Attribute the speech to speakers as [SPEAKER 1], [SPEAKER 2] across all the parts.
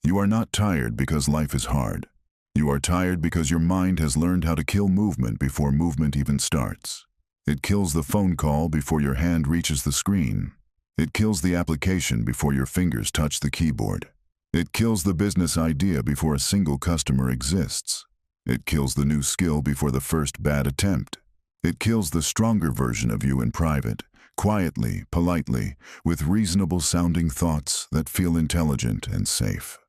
[SPEAKER 1] You are not tired because life is hard. You are tired because your mind has learned how to kill movement before movement even starts. It kills the phone call before your hand reaches the screen. It kills the application before your fingers touch the keyboard. It kills the business idea before a single customer exists. It kills the new skill before the first bad attempt. It kills the stronger version of you in private, quietly, politely, with reasonable-sounding thoughts that feel intelligent and safe.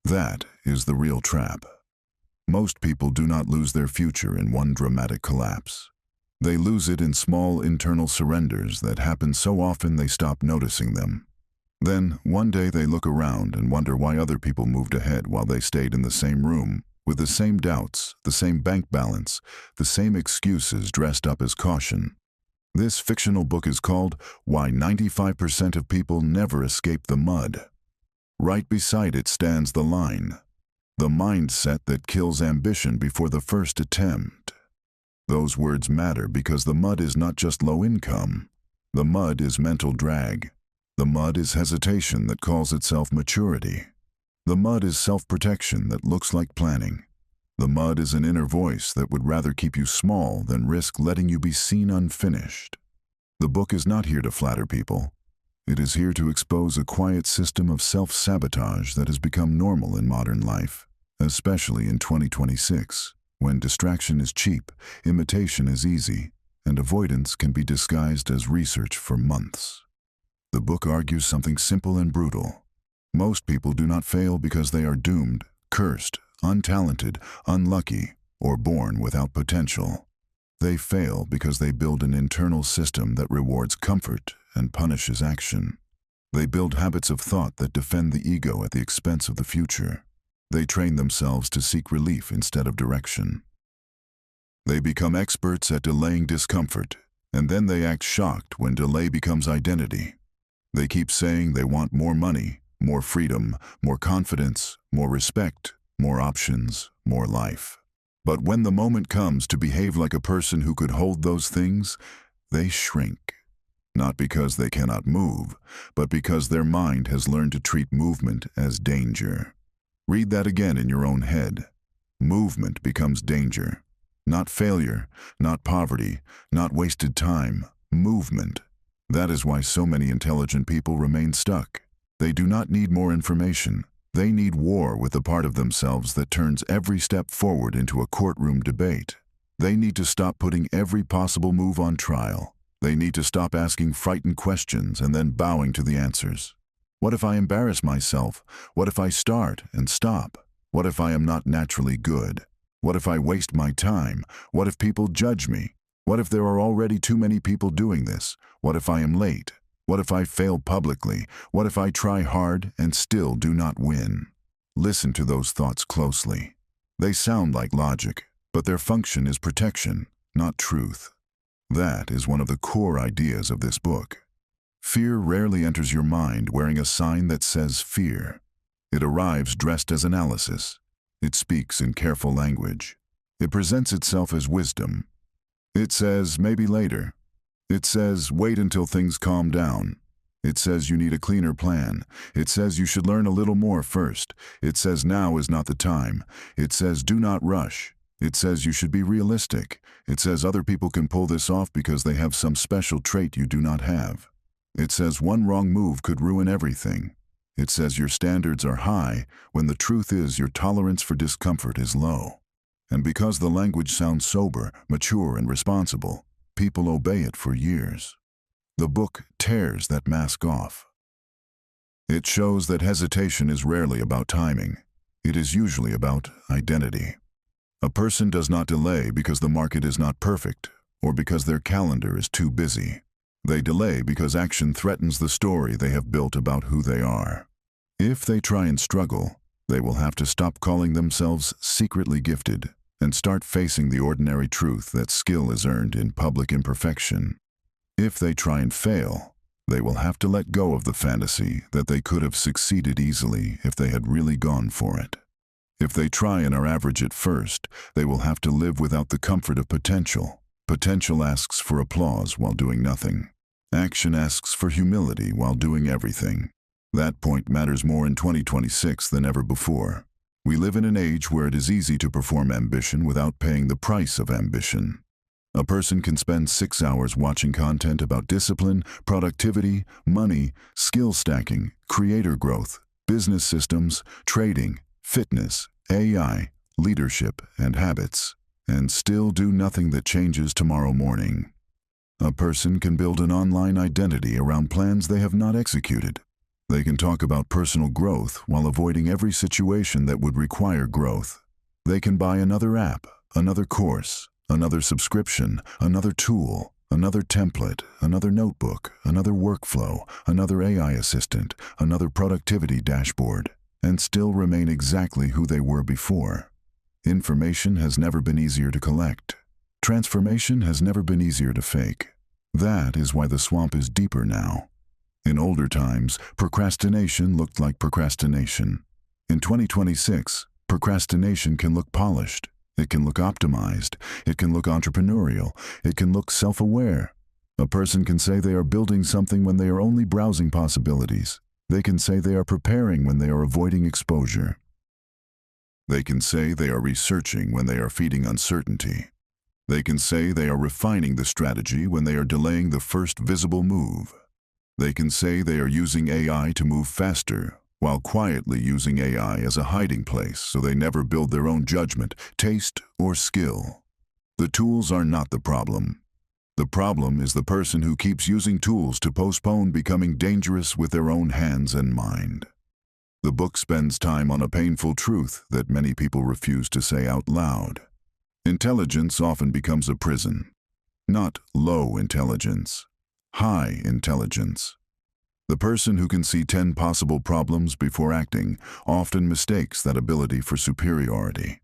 [SPEAKER 1] That is the real trap. Most people do not lose their future in one dramatic collapse. They lose it in small internal surrenders that happen so often they stop noticing them. Then, one day they look around and wonder why other people moved ahead while they stayed in the same room, with the same doubts, the same bank balance, the same excuses dressed up as caution. This fictional book is called Why 95% of People Never Escape the Mud. Right beside it stands the line, the mindset that kills ambition before the first attempt. Those words matter because the mud is not just low income. The mud is mental drag. The mud is hesitation that calls itself maturity. The mud is self-protection that looks like planning. The mud is an inner voice that would rather keep you small than risk letting you be seen unfinished. The book is not here to flatter people. It is here to expose a quiet system of self-sabotage that has become normal in modern life, especially in 2026, when distraction is cheap, imitation is easy, and avoidance can be disguised as research for months. The book argues something simple and brutal. Most people do not fail because they are doomed, cursed, untalented, unlucky, or born without potential. They fail because they build an internal system that rewards comfort and punishes action. They build habits of thought that defend the ego at the expense of the future. They train themselves to seek relief instead of direction. They become experts at delaying discomfort, and then they act shocked when delay becomes identity. They keep saying they want more money, more freedom, more confidence, more respect, more options, more life. But when the moment comes to behave like a person who could hold those things, they shrink. Not because they cannot move, but because their mind has learned to treat movement as danger. Read that again in your own head. Movement becomes danger. Not failure, not poverty, not wasted time. Movement. That is why so many intelligent people remain stuck. They do not need more information. They need war with the part of themselves that turns every step forward into a courtroom debate. They need to stop putting every possible move on trial. They need to stop asking frightened questions and then bowing to the answers. What if I embarrass myself? What if I start and stop? What if I am not naturally good? What if I waste my time? What if people judge me? What if there are already too many people doing this? What if I am late? What if I fail publicly? What if I try hard and still do not win? Listen to those thoughts closely. They sound like logic, but their function is protection, not truth. That is one of the core ideas of this book. Fear rarely enters your mind wearing a sign that says fear. It arrives dressed as analysis. It speaks in careful language. It presents itself as wisdom. It says, maybe later. It says, wait until things calm down. It says you need a cleaner plan. It says you should learn a little more first. It says now is not the time. It says do not rush. It says you should be realistic. It says other people can pull this off because they have some special trait you do not have. It says one wrong move could ruin everything. It says your standards are high when the truth is your tolerance for discomfort is low. And because the language sounds sober, mature, and responsible, people obey it for years. The book tears that mask off. It shows that hesitation is rarely about timing. It is usually about identity. A person does not delay because the market is not perfect or because their calendar is too busy. They delay because action threatens the story they have built about who they are. If they try and struggle, they will have to stop calling themselves secretly gifted and start facing the ordinary truth that skill is earned in public imperfection. If they try and fail, they will have to let go of the fantasy that they could have succeeded easily if they had really gone for it. If they try and are average at first, they will have to live without the comfort of potential. Potential asks for applause while doing nothing. Action asks for humility while doing everything. That point matters more in 2026 than ever before. We live in an age where it is easy to perform ambition without paying the price of ambition. A person can spend 6 hours watching content about discipline, productivity, money, skill stacking, creator growth, business systems, trading, fitness, AI, leadership, and habits, and still do nothing that changes tomorrow morning. A person can build an online identity around plans they have not executed. They can talk about personal growth while avoiding every situation that would require growth. They can buy another app, another course, another subscription, another tool, another template, another notebook, another workflow, another AI assistant, another productivity dashboard, and still remain exactly who they were before. Information has never been easier to collect. Transformation has never been easier to fake. That is why the swamp is deeper now. In older times, procrastination looked like procrastination. In 2026, procrastination can look polished. It can look optimized. It can look entrepreneurial. It can look self-aware. A person can say they are building something when they are only browsing possibilities. They can say they are preparing when they are avoiding exposure. They can say they are researching when they are feeding uncertainty. They can say they are refining the strategy when they are delaying the first visible move. They can say they are using AI to move faster, while quietly using AI as a hiding place so they never build their own judgment, taste, or skill. The tools are not the problem. The problem is the person who keeps using tools to postpone becoming dangerous with their own hands and mind. The book spends time on a painful truth that many people refuse to say out loud. Intelligence often becomes a prison. Not low intelligence, high intelligence. The person who can see 10 possible problems before acting often mistakes that ability for superiority.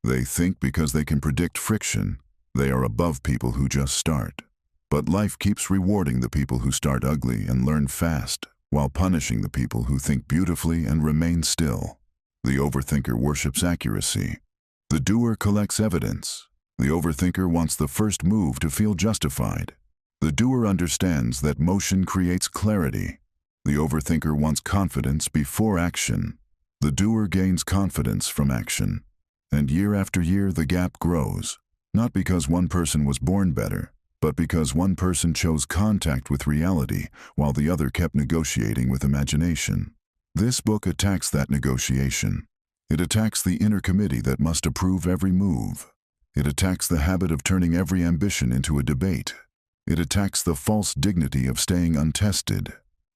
[SPEAKER 1] They think because they can predict friction, they are above people who just start. But life keeps rewarding the people who start ugly and learn fast, while punishing the people who think beautifully and remain still. The overthinker worships accuracy. The doer collects evidence. The overthinker wants the first move to feel justified. The doer understands that motion creates clarity. The overthinker wants confidence before action. The doer gains confidence from action. And year after year the gap grows, not because one person was born better, but because one person chose contact with reality while the other kept negotiating with imagination. This book attacks that negotiation. It attacks the inner committee that must approve every move. It attacks the habit of turning every ambition into a debate. It attacks the false dignity of staying untested.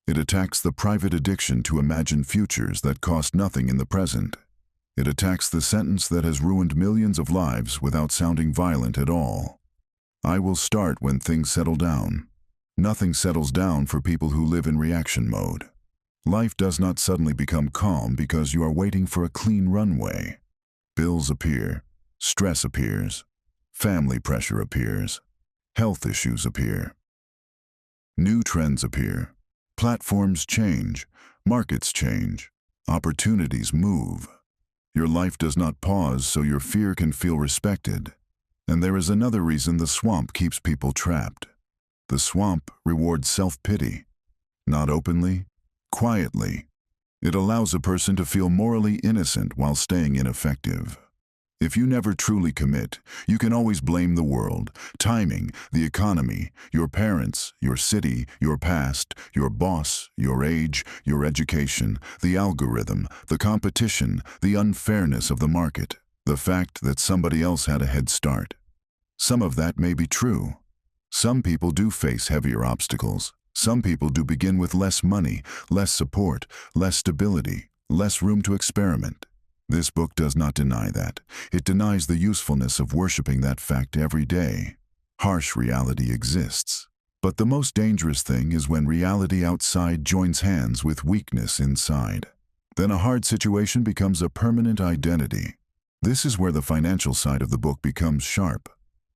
[SPEAKER 1] It attacks the private addiction to imagine futures that cost nothing in the present. It attacks the sentence that has ruined millions of lives without sounding violent at all. I will start when things settle down. Nothing settles down for people who live in reaction mode. Life does not suddenly become calm because you are waiting for a clean runway. Bills appear, stress appears, family pressure appears, health issues appear. New trends appear, platforms change, markets change, opportunities move. Your life does not pause so your fear can feel respected. And there is another reason the swamp keeps people trapped. The swamp rewards self-pity, not openly, quietly. It allows a person to feel morally innocent while staying ineffective. If you never truly commit, you can always blame the world, timing, the economy, your parents, your city, your past, your boss, your age, your education, the algorithm, the competition, the unfairness of the market, the fact that somebody else had a head start. Some of that may be true. Some people do face heavier obstacles. Some people do begin with less money, less support, less stability, less room to experiment. This book does not deny that. It denies the usefulness of worshiping that fact every day. Harsh reality exists. But the most dangerous thing is when reality outside joins hands with weakness inside. Then a hard situation becomes a permanent identity. This is where the financial side of the book becomes sharp.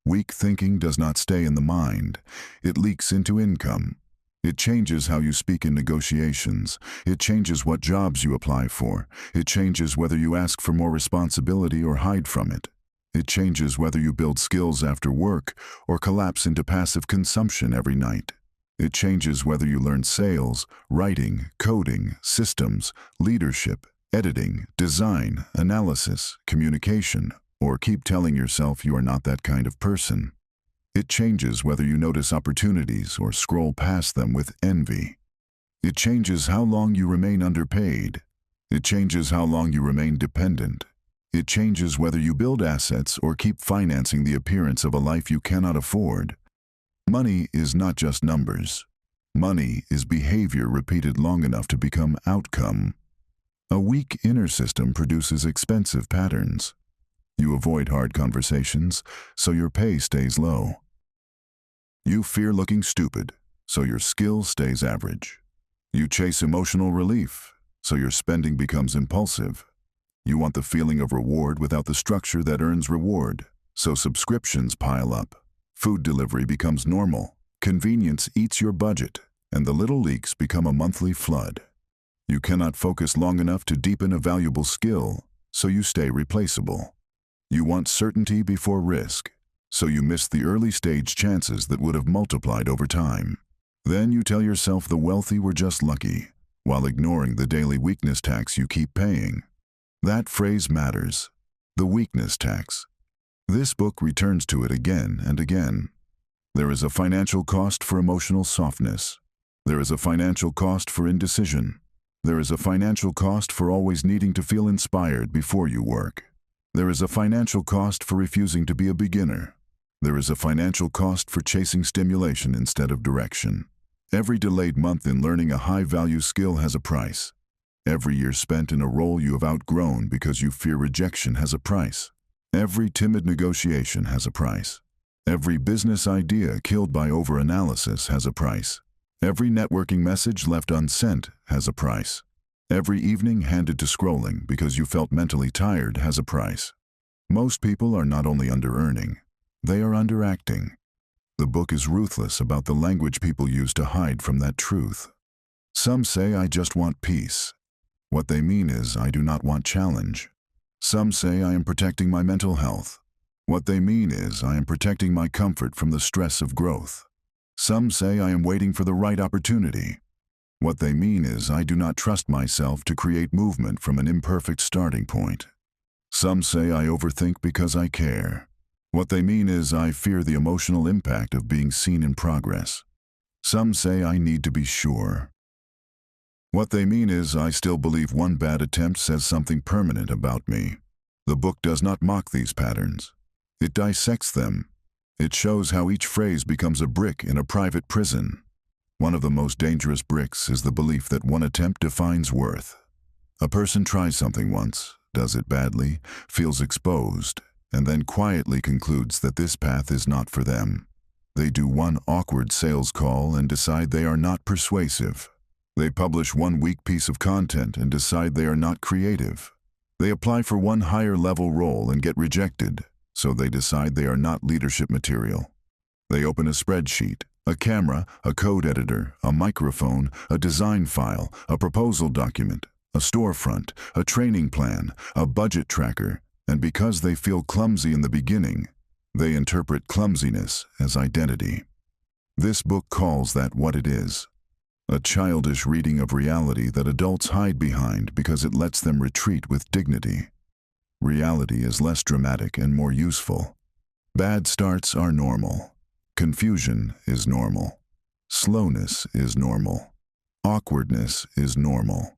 [SPEAKER 1] Weak thinking does not stay in the mind. It leaks into income. It changes how you speak in negotiations. It changes what jobs you apply for. It changes whether you ask for more responsibility or hide from it. It changes whether you build skills after work or collapse into passive consumption every night. It changes whether you learn sales, writing, coding, systems, leadership, editing, design, analysis, communication, or keep telling yourself you are not that kind of person. It changes whether you notice opportunities or scroll past them with envy. It changes how long you remain underpaid. It changes how long you remain dependent. It changes whether you build assets or keep financing the appearance of a life you cannot afford. Money is not just numbers. Money is behavior repeated long enough to become outcome. A weak inner system produces expensive patterns. You avoid hard conversations, so your pay stays low. You fear looking stupid, so your skill stays average. You chase emotional relief, so your spending becomes impulsive. You want the feeling of reward without the structure that earns reward, so subscriptions pile up. Food delivery becomes normal. Convenience eats your budget, and the little leaks become a monthly flood. You cannot focus long enough to deepen a valuable skill, so you stay replaceable. You want certainty before risk, so you miss the early-stage chances that would have multiplied over time. Then you tell yourself the wealthy were just lucky, while ignoring the daily weakness tax you keep paying. That phrase matters. The weakness tax. This book returns to it again and again. There is a financial cost for emotional softness. There is a financial cost for indecision. There is a financial cost for always needing to feel inspired before you work. There is a financial cost for refusing to be a beginner. There is a financial cost for chasing stimulation instead of direction. Every delayed month in learning a high-value skill has a price. Every year spent in a role you have outgrown because you fear rejection has a price. Every timid negotiation has a price. Every business idea killed by overanalysis has a price. Every networking message left unsent has a price. Every evening handed to scrolling because you felt mentally tired has a price. Most people are not only under-earning, they are underacting. The book is ruthless about the language people use to hide from that truth. Some say, "I just want peace." What they mean is, "I do not want challenge." Some say, "I am protecting my mental health." What they mean is, "I am protecting my comfort from the stress of growth." Some say, "I am waiting for the right opportunity." What they mean is, "I do not trust myself to create movement from an imperfect starting point." Some say, "I overthink because I care." What they mean is, "I fear the emotional impact of being seen in progress." Some say, "I need to be sure." What they mean is, "I still believe one bad attempt says something permanent about me." The book does not mock these patterns. It dissects them. It shows how each phrase becomes a brick in a private prison. One of the most dangerous bricks is the belief that one attempt defines worth. A person tries something once, does it badly, feels exposed, and then quietly concludes that this path is not for them. They do one awkward sales call and decide they are not persuasive. They publish one weak piece of content and decide they are not creative. They apply for one higher-level role and get rejected, so they decide they are not leadership material. They open a spreadsheet, a camera, a code editor, a microphone, a design file, a proposal document, a storefront, a training plan, a budget tracker, and because they feel clumsy in the beginning, they interpret clumsiness as identity. This book calls that what it is: a childish reading of reality that adults hide behind because it lets them retreat with dignity. Reality is less dramatic and more useful. Bad starts are normal. Confusion is normal. Slowness is normal. Awkwardness is normal.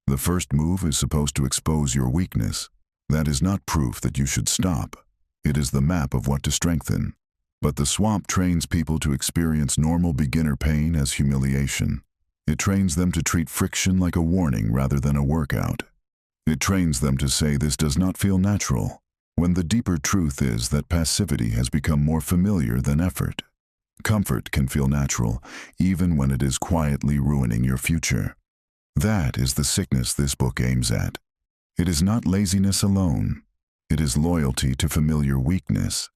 [SPEAKER 1] The first move is supposed to expose your weakness. That is not proof that you should stop. It is the map of what to strengthen. But the swamp trains people to experience normal beginner pain as humiliation. It trains them to treat friction like a warning rather than a workout. It trains them to say this does not feel natural, when the deeper truth is that passivity has become more familiar than effort. Comfort can feel natural, even when it is quietly ruining your future. That is the sickness this book aims at. It is not laziness alone. It is loyalty to familiar weakness.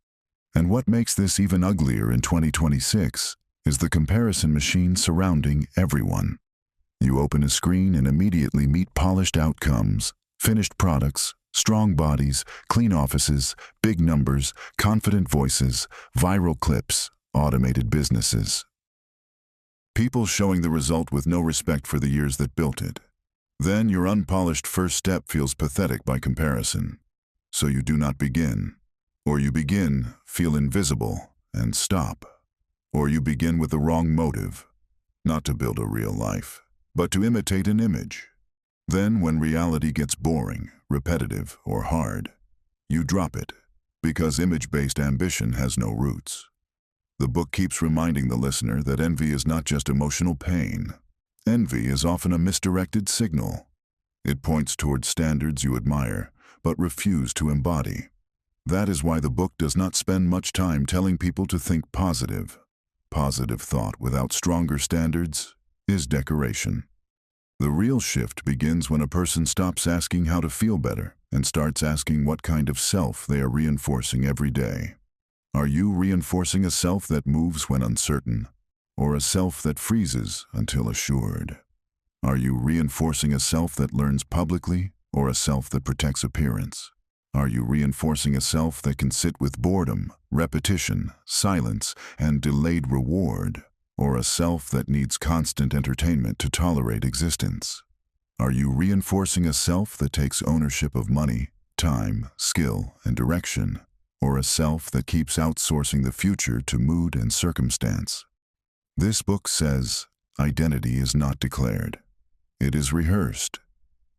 [SPEAKER 1] And what makes this even uglier in 2026 is the comparison machine surrounding everyone. You open a screen and immediately meet polished outcomes, finished products, strong bodies, clean offices, big numbers, confident voices, viral clips, automated businesses. People showing the result with no respect for the years that built it. Then your unpolished first step feels pathetic by comparison. So you do not begin. Or you begin, feel invisible, and stop. Or you begin with the wrong motive, not to build a real life, but to imitate an image. Then when reality gets boring, repetitive, or hard, you drop it, because image-based ambition has no roots. The book keeps reminding the listener that envy is not just emotional pain. Envy is often a misdirected signal. It points toward standards you admire, but refuse to embody. That is why the book does not spend much time telling people to think positive. Positive thought without stronger standards is decoration. The real shift begins when a person stops asking how to feel better and starts asking what kind of self they are reinforcing every day. Are you reinforcing a self that moves when uncertain, or a self that freezes until assured? Are you reinforcing a self that learns publicly, or a self that protects appearance? Are you reinforcing a self that can sit with boredom, repetition, silence, and delayed reward, or a self that needs constant entertainment to tolerate existence? Are you reinforcing a self that takes ownership of money, time, skill, and direction, or a self that keeps outsourcing the future to mood and circumstance? This book says, identity is not declared. It is rehearsed.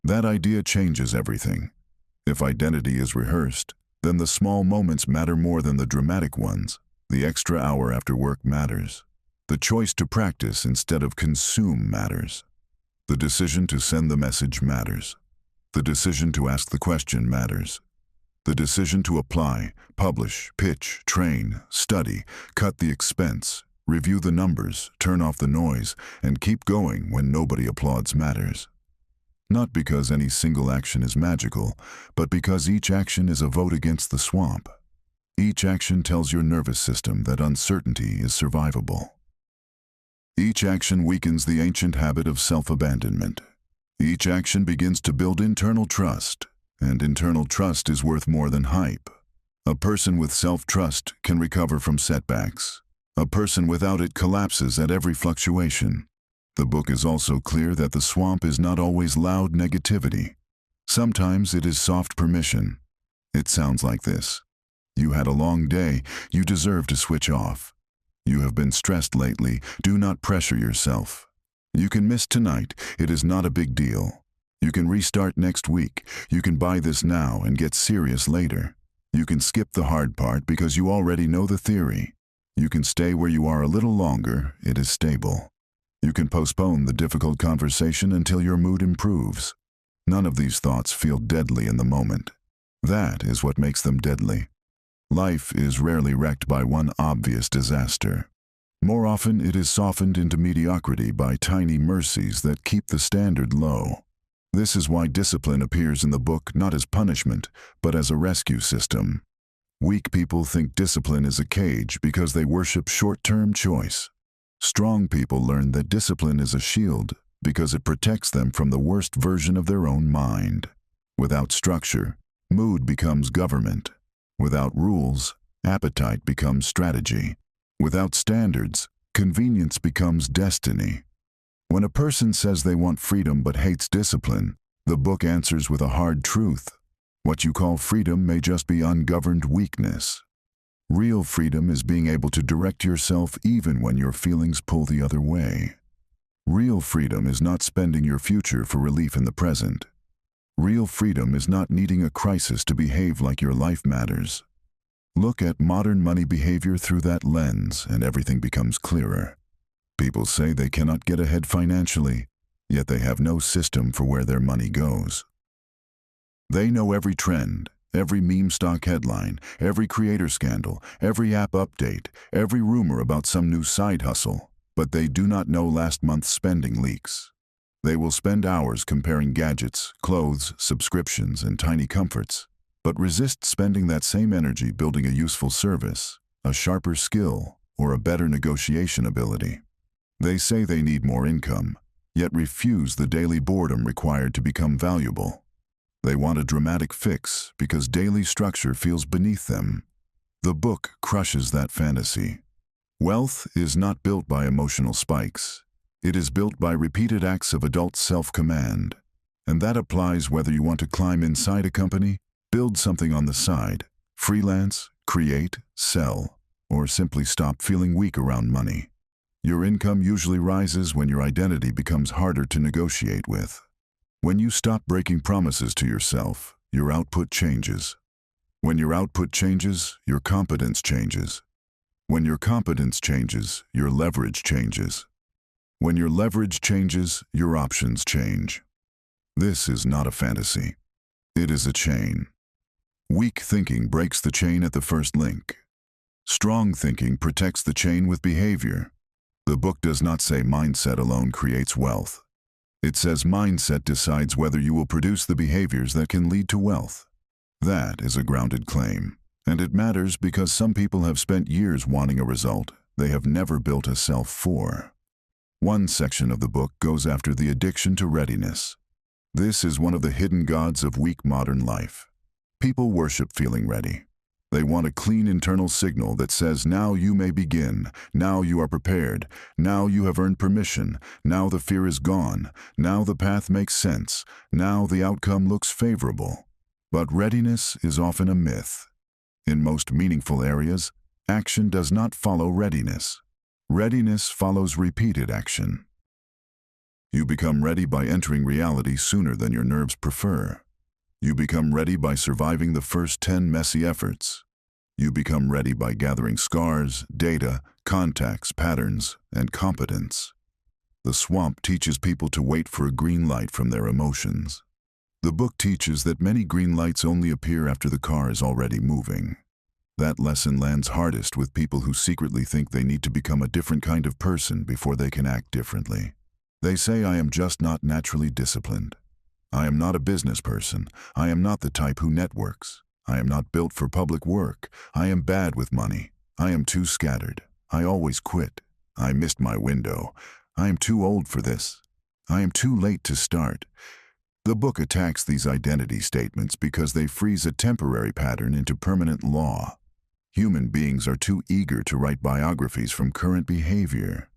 [SPEAKER 1] That idea changes everything. If identity is rehearsed, then the small moments matter more than the dramatic ones. The extra hour after work matters. The choice to practice instead of consume matters. The decision to send the message matters. The decision to ask the question matters. The decision to apply, publish, pitch, train, study, cut the expense, review the numbers, turn off the noise, and keep going when nobody applauds matters. Not because any single action is magical, but because each action is a vote against the swamp. Each action tells your nervous system that uncertainty is survivable. Each action weakens the ancient habit of self-abandonment. Each action begins to build internal trust, and internal trust is worth more than hype. A person with self-trust can recover from setbacks. A person without it collapses at every fluctuation. The book is also clear that the swamp is not always loud negativity. Sometimes it is soft permission. It sounds like this. You had a long day. You deserve to switch off. You have been stressed lately. Do not pressure yourself. You can miss tonight. It is not a big deal. You can restart next week. You can buy this now and get serious later. You can skip the hard part because you already know the theory. You can stay where you are a little longer. It is stable. You can postpone the difficult conversation until your mood improves. None of these thoughts feel deadly in the moment. That is what makes them deadly. Life is rarely wrecked by one obvious disaster. More often, it is softened into mediocrity by tiny mercies that keep the standard low. This is why discipline appears in the book not as punishment, but as a rescue system. Weak people think discipline is a cage because they worship short-term choice. Strong people learn that discipline is a shield because it protects them from the worst version of their own mind. Without structure, mood becomes government. Without rules, appetite becomes strategy. Without standards, convenience becomes destiny. When a person says they want freedom but hates discipline, the book answers with a hard truth. What you call freedom may just be ungoverned weakness. Real freedom is being able to direct yourself even when your feelings pull the other way. Real freedom is not spending your future for relief in the present. Real freedom is not needing a crisis to behave like your life matters. Look at modern money behavior through that lens and everything becomes clearer. People say they cannot get ahead financially, yet they have no system for where their money goes. They know every trend, every meme stock headline, every creator scandal, every app update, every rumor about some new side hustle, but they do not know last month's spending leaks. They will spend hours comparing gadgets, clothes, subscriptions, and tiny comforts, but resist spending that same energy building a useful service, a sharper skill, or a better negotiation ability. They say they need more income, yet refuse the daily boredom required to become valuable. They want a dramatic fix because daily structure feels beneath them. The book crushes that fantasy. Wealth is not built by emotional spikes. It is built by repeated acts of adult self-command. And that applies whether you want to climb inside a company, build something on the side, freelance, create, sell, or simply stop feeling weak around money. Your income usually rises when your identity becomes harder to negotiate with. When you stop breaking promises to yourself, your output changes. When your output changes, your competence changes. When your competence changes, your leverage changes. When your leverage changes, your options change. This is not a fantasy. It is a chain. Weak thinking breaks the chain at the first link. Strong thinking protects the chain with behavior. The book does not say mindset alone creates wealth. It says mindset decides whether you will produce the behaviors that can lead to wealth. That is a grounded claim, and it matters because some people have spent years wanting a result they have never built a self for. One section of the book goes after the addiction to readiness. This is one of the hidden gods of weak modern life. People worship feeling ready. They want a clean internal signal that says, now you may begin, now you are prepared, now you have earned permission, now the fear is gone, now the path makes sense, now the outcome looks favorable. But readiness is often a myth. In most meaningful areas, action does not follow readiness. Readiness follows repeated action. You become ready by entering reality sooner than your nerves prefer. You become ready by surviving the first 10 messy efforts. You become ready by gathering scars, data, contacts, patterns, and competence. The swamp teaches people to wait for a green light from their emotions. The book teaches that many green lights only appear after the car is already moving. That lesson lands hardest with people who secretly think they need to become a different kind of person before they can act differently. They say, I am just not naturally disciplined. I am not a business person. I am not the type who networks. I am not built for public work. I am bad with money. I am too scattered. I always quit. I missed my window. I am too old for this. I am too late to start. The book attacks these identity statements because they freeze a temporary pattern into permanent law. Human beings are too eager to write biographies from current behavior.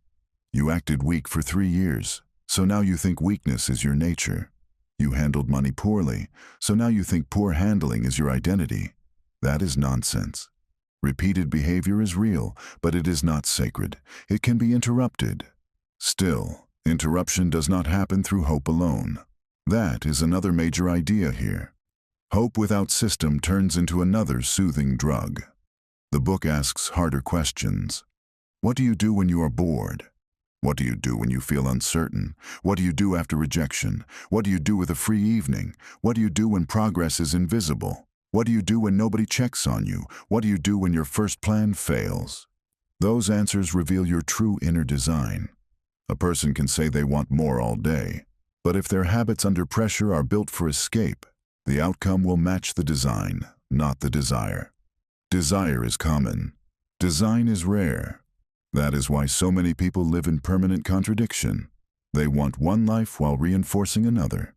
[SPEAKER 1] You acted weak for 3 years, so now you think weakness is your nature. You handled money poorly, so now you think poor handling is your identity. That is nonsense. Repeated behavior is real, but it is not sacred. It can be interrupted. Still, interruption does not happen through hope alone. That is another major idea here. Hope without system turns into another soothing drug. The book asks harder questions. What do you do when you are bored? What do you do when you feel uncertain? What do you do after rejection? What do you do with a free evening? What do you do when progress is invisible? What do you do when nobody checks on you? What do you do when your first plan fails? Those answers reveal your true inner design. A person can say they want more all day, but if their habits under pressure are built for escape, the outcome will match the design, not the desire. Desire is common. Design is rare. That is why so many people live in permanent contradiction. They want one life while reinforcing another.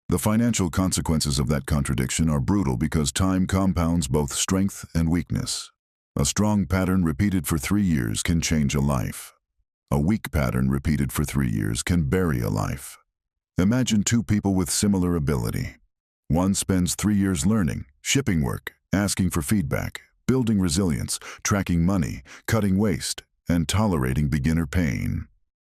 [SPEAKER 1] The financial consequences of that contradiction are brutal because time compounds both strength and weakness. A strong pattern repeated for 3 years can change a life. A weak pattern repeated for 3 years can bury a life. Imagine 2 people with similar ability. One spends 3 years learning, shipping work, asking for feedback, building resilience, tracking money, cutting waste, and tolerating beginner pain.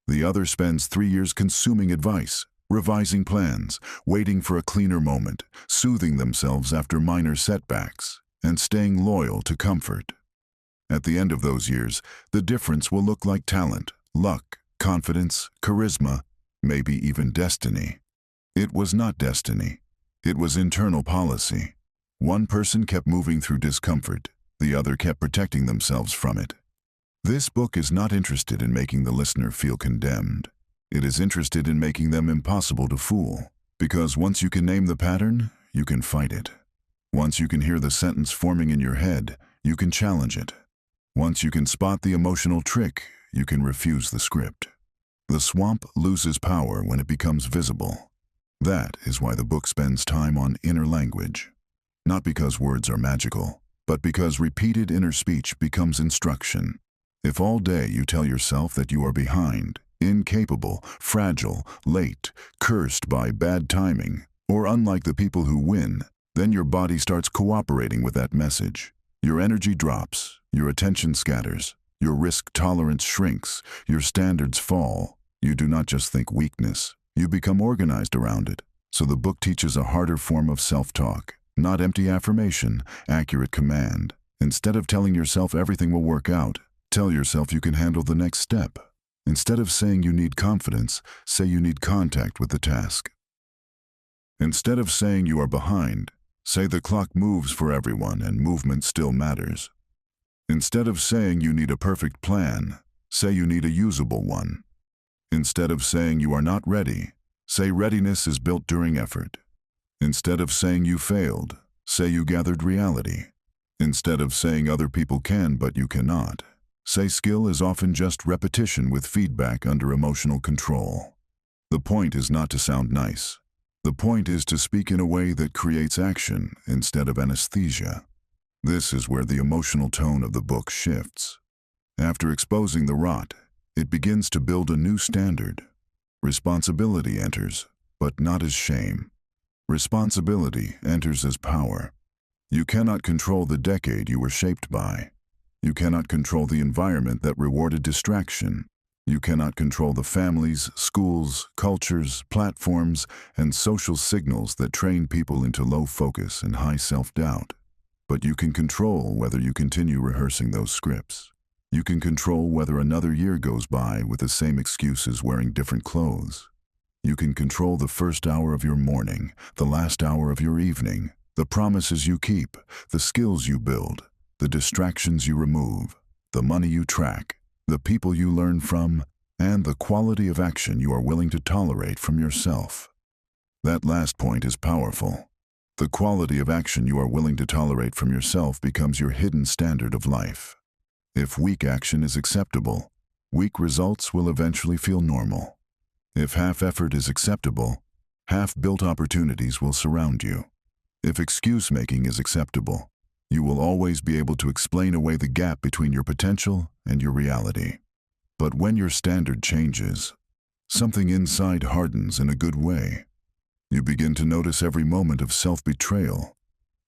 [SPEAKER 1] The other spends 3 years consuming advice, revising plans, waiting for a cleaner moment, soothing themselves after minor setbacks, and staying loyal to comfort. At the end of those years, the difference will look like talent, luck, confidence, charisma, maybe even destiny. It was not destiny. It was internal policy. One person kept moving through discomfort. The other kept protecting themselves from it. This book is not interested in making the listener feel condemned. It is interested in making them impossible to fool. Because once you can name the pattern, you can fight it. Once you can hear the sentence forming in your head, you can challenge it. Once you can spot the emotional trick, you can refuse the script. The swamp loses power when it becomes visible. That is why the book spends time on inner language. Not because words are magical, but because repeated inner speech becomes instruction. If all day you tell yourself that you are behind, incapable, fragile, late, cursed by bad timing, or unlike the people who win, then your body starts cooperating with that message. Your energy drops, your attention scatters, your risk tolerance shrinks, your standards fall. You do not just think weakness, you become organized around it. So the book teaches a harder form of self-talk, not empty affirmation, accurate command. Instead of telling yourself everything will work out, tell yourself you can handle the next step. Instead of saying you need confidence, say you need contact with the task. Instead of saying you are behind, say the clock moves for everyone and movement still matters. Instead of saying you need a perfect plan, say you need a usable one. Instead of saying you are not ready, say readiness is built during effort. Instead of saying you failed, say you gathered reality. Instead of saying other people can but you cannot, say skill is often just repetition with feedback under emotional control. The point is not to sound nice. The point is to speak in a way that creates action instead of anesthesia. This is where the emotional tone of the book shifts. After exposing the rot, it begins to build a new standard. Responsibility enters, but not as shame. Responsibility enters as power. You cannot control the decade you were shaped by. You cannot control the environment that rewarded distraction. You cannot control the families, schools, cultures, platforms, and social signals that train people into low focus and high self-doubt. But you can control whether you continue rehearsing those scripts. You can control whether another year goes by with the same excuses wearing different clothes. You can control the first hour of your morning, the last hour of your evening, the promises you keep, the skills you build, the distractions you remove, the money you track, the people you learn from, and the quality of action you are willing to tolerate from yourself. That last point is powerful. The quality of action you are willing to tolerate from yourself becomes your hidden standard of life. If weak action is acceptable, weak results will eventually feel normal. If half effort is acceptable, half-built opportunities will surround you. If excuse-making is acceptable, you will always be able to explain away the gap between your potential and your reality. But when your standard changes, something inside hardens in a good way. You begin to notice every moment of self-betrayal.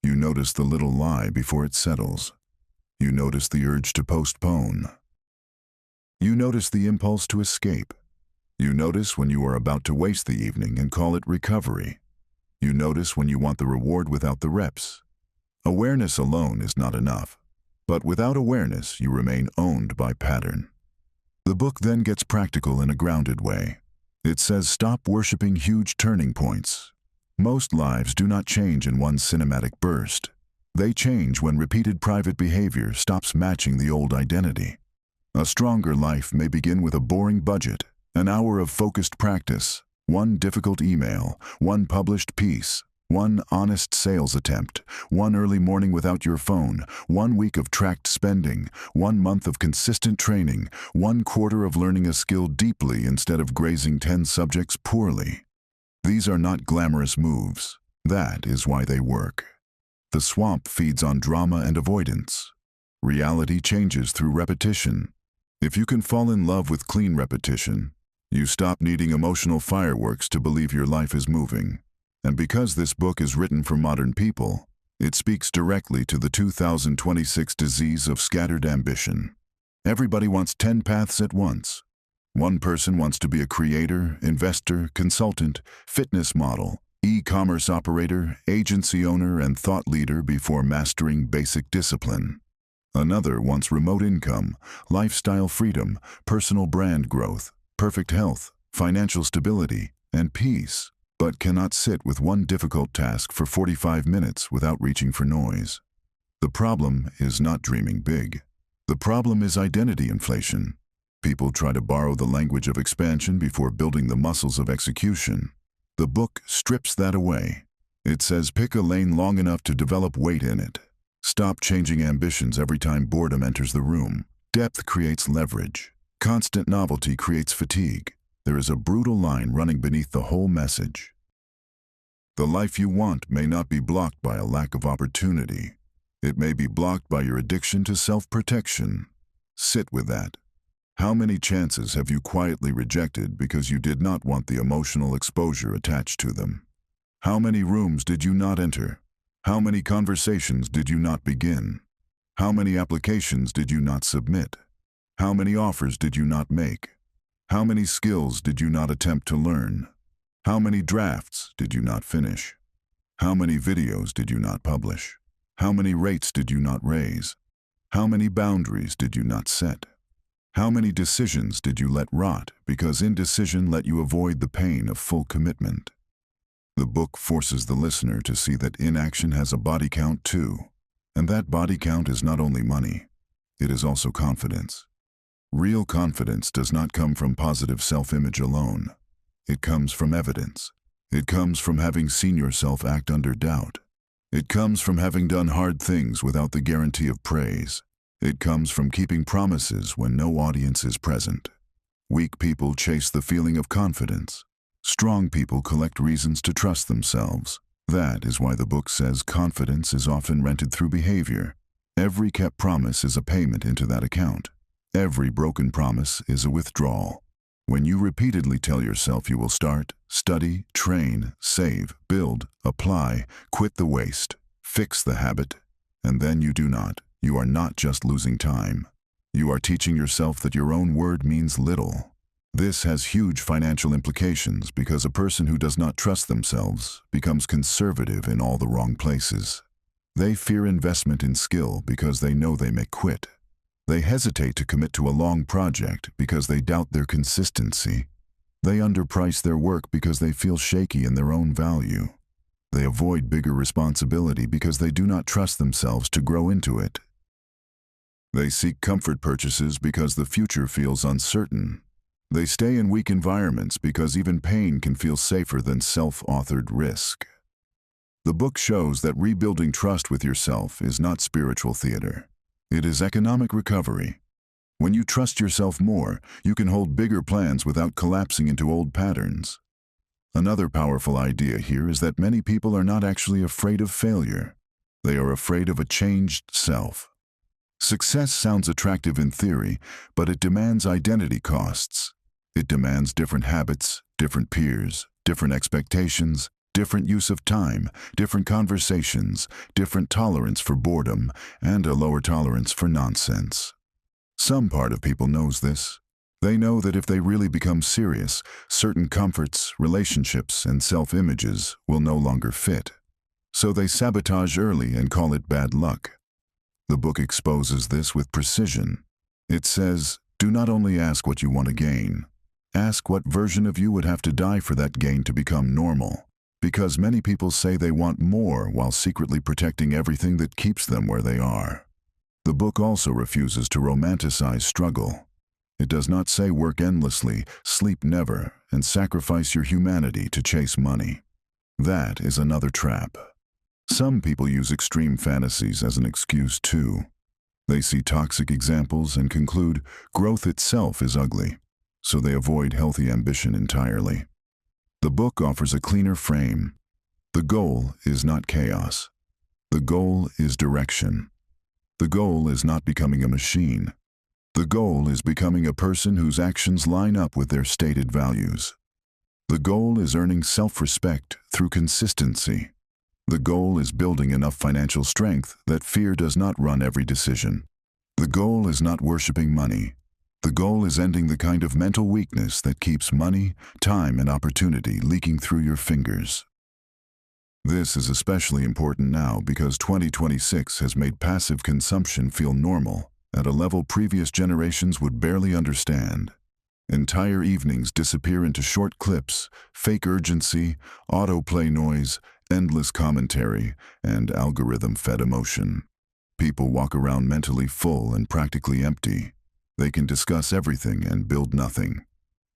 [SPEAKER 1] You notice the little lie before it settles. You notice the urge to postpone. You notice the impulse to escape. You notice when you are about to waste the evening and call it recovery. You notice when you want the reward without the reps. Awareness alone is not enough, but without awareness you remain owned by pattern. The book then gets practical in a grounded way. It says stop worshiping huge turning points. Most lives do not change in one cinematic burst. They change when repeated private behavior stops matching the old identity. A stronger life may begin with a boring budget, an hour of focused practice, one difficult email, one published piece, one honest sales attempt, one early morning without your phone, 1 week of tracked spending, 1 month of consistent training, 1 quarter of learning a skill deeply instead of grazing 10 subjects poorly. These are not glamorous moves. That is why they work. The swamp feeds on drama and avoidance. Reality changes through repetition. If you can fall in love with clean repetition, you stop needing emotional fireworks to believe your life is moving. And because this book is written for modern people, it speaks directly to the 2026 disease of scattered ambition. Everybody wants 10 paths at once. One person wants to be a creator, investor, consultant, fitness model, e-commerce operator, agency owner, and thought leader before mastering basic discipline. Another wants remote income, lifestyle freedom, personal brand growth, perfect health, financial stability, and peace, but cannot sit with one difficult task for 45 minutes without reaching for noise. The problem is not dreaming big. The problem is identity inflation. People try to borrow the language of expansion before building the muscles of execution. The book strips that away. It says pick a lane long enough to develop weight in it. Stop changing ambitions every time boredom enters the room. Depth creates leverage. Constant novelty creates fatigue. There is a brutal line running beneath the whole message. The life you want may not be blocked by a lack of opportunity. It may be blocked by your addiction to self-protection. Sit with that. How many chances have you quietly rejected because you did not want the emotional exposure attached to them? How many rooms did you not enter? How many conversations did you not begin? How many applications did you not submit? How many offers did you not make? How many skills did you not attempt to learn? How many drafts did you not finish? How many videos did you not publish? How many rates did you not raise? How many boundaries did you not set? How many decisions did you let rot because indecision let you avoid the pain of full commitment? The book forces the listener to see that inaction has a body count too, and that body count is not only money, it is also confidence. Real confidence does not come from positive self-image alone. It comes from evidence. It comes from having seen yourself act under doubt. It comes from having done hard things without the guarantee of praise. It comes from keeping promises when no audience is present. Weak people chase the feeling of confidence. Strong people collect reasons to trust themselves. That is why the book says confidence is often rented through behavior. Every kept promise is a payment into that account. Every broken promise is a withdrawal. When you repeatedly tell yourself you will start, study, train, save, build, apply, quit the waste, fix the habit, and then you do not, you are not just losing time. You are teaching yourself that your own word means little. This has huge financial implications because a person who does not trust themselves becomes conservative in all the wrong places. They fear investment in skill because they know they may quit. They hesitate to commit to a long project because they doubt their consistency. They underprice their work because they feel shaky in their own value. They avoid bigger responsibility because they do not trust themselves to grow into it. They seek comfort purchases because the future feels uncertain. They stay in weak environments because even pain can feel safer than self-authored risk. The book shows that rebuilding trust with yourself is not spiritual theater. It is economic recovery. When you trust yourself more, you can hold bigger plans without collapsing into old patterns. Another powerful idea here is that many people are not actually afraid of failure. They are afraid of a changed self. Success sounds attractive in theory, but it demands identity costs. It demands different habits, different peers, different expectations, different use of time, different conversations, different tolerance for boredom, and a lower tolerance for nonsense. Some part of people knows this. They know that if they really become serious, certain comforts, relationships, and self-images will no longer fit. So they sabotage early and call it bad luck. The book exposes this with precision. It says, do not only ask what you want to gain. Ask what version of you would have to die for that gain to become normal. Because many people say they want more while secretly protecting everything that keeps them where they are. The book also refuses to romanticize struggle. It does not say work endlessly, sleep never, and sacrifice your humanity to chase money. That is another trap. Some people use extreme fantasies as an excuse too. They see toxic examples and conclude growth itself is ugly, so they avoid healthy ambition entirely. The book offers a cleaner frame. The goal is not chaos. The goal is direction. The goal is not becoming a machine. The goal is becoming a person whose actions line up with their stated values. The goal is earning self-respect through consistency. The goal is building enough financial strength that fear does not run every decision. The goal is not worshiping money. The goal is ending the kind of mental weakness that keeps money, time, and opportunity leaking through your fingers. This is especially important now because 2026 has made passive consumption feel normal at a level previous generations would barely understand. Entire evenings disappear into short clips, fake urgency, autoplay noise, endless commentary, and algorithm-fed emotion. People walk around mentally full and practically empty. They can discuss everything and build nothing.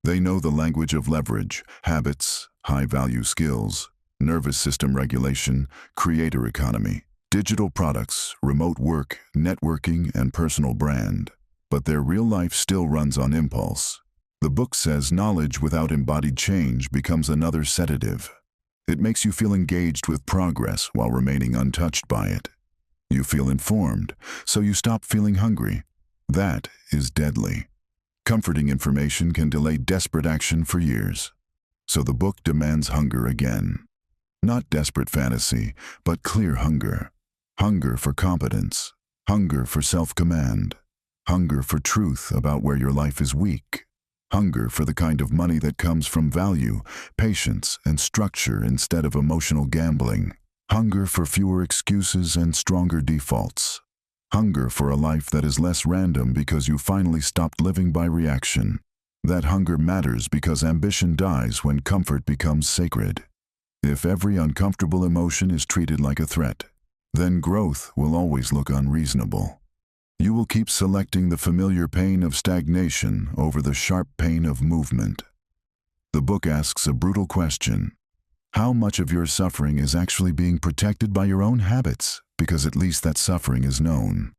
[SPEAKER 1] They know the language of leverage, habits, high-value skills, nervous system regulation, creator economy, digital products, remote work, networking, and personal brand. But their real life still runs on impulse. The book says knowledge without embodied change becomes another sedative. It makes you feel engaged with progress while remaining untouched by it. You feel informed, so you stop feeling hungry. That is deadly. Comforting information can delay desperate action for years. So the book demands hunger again. Not desperate fantasy, but clear hunger. Hunger for competence. Hunger for self-command. Hunger for truth about where your life is weak. Hunger for the kind of money that comes from value, patience, and structure instead of emotional gambling. Hunger for fewer excuses and stronger defaults. Hunger for a life that is less random because you finally stopped living by reaction. That hunger matters because ambition dies when comfort becomes sacred. If every uncomfortable emotion is treated like a threat, then growth will always look unreasonable. You will keep selecting the familiar pain of stagnation over the sharp pain of movement. The book asks a brutal question. How much of your suffering is actually being protected by your own habits, because at least that suffering is known?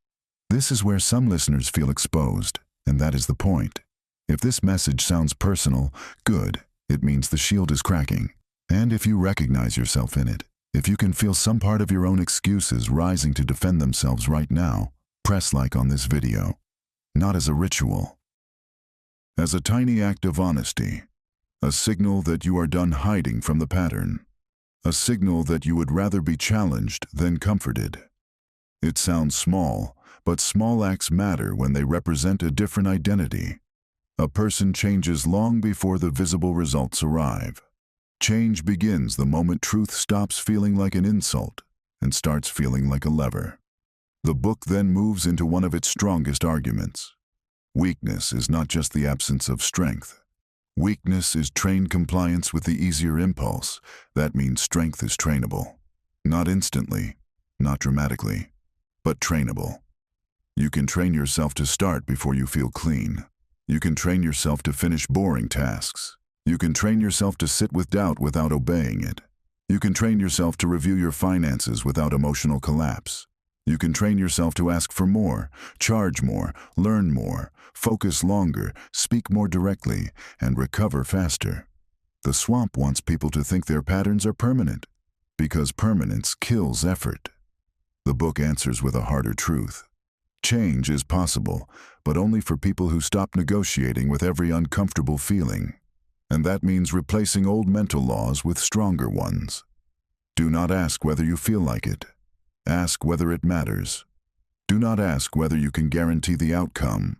[SPEAKER 1] This is where some listeners feel exposed, and that is the point. If this message sounds personal, good, it means the shield is cracking. And if you recognize yourself in it, if you can feel some part of your own excuses rising to defend themselves right now, press like on this video. Not as a ritual. As a tiny act of honesty. A signal that you are done hiding from the pattern. A signal that you would rather be challenged than comforted. It sounds small, but small acts matter when they represent a different identity. A person changes long before the visible results arrive. Change begins the moment truth stops feeling like an insult and starts feeling like a lever. The book then moves into one of its strongest arguments. Weakness is not just the absence of strength. Weakness is trained compliance with the easier impulse. That means strength is trainable. Not instantly, not dramatically, but trainable. You can train yourself to start before you feel clean. You can train yourself to finish boring tasks. You can train yourself to sit with doubt without obeying it. You can train yourself to review your finances without emotional collapse. You can train yourself to ask for more, charge more, learn more, focus longer, speak more directly, and recover faster. The swamp wants people to think their patterns are permanent, because permanence kills effort. The book answers with a harder truth. Change is possible, but only for people who stop negotiating with every uncomfortable feeling. And that means replacing old mental laws with stronger ones. Do not ask whether you feel like it. Ask whether it matters. Do not ask whether you can guarantee the outcome.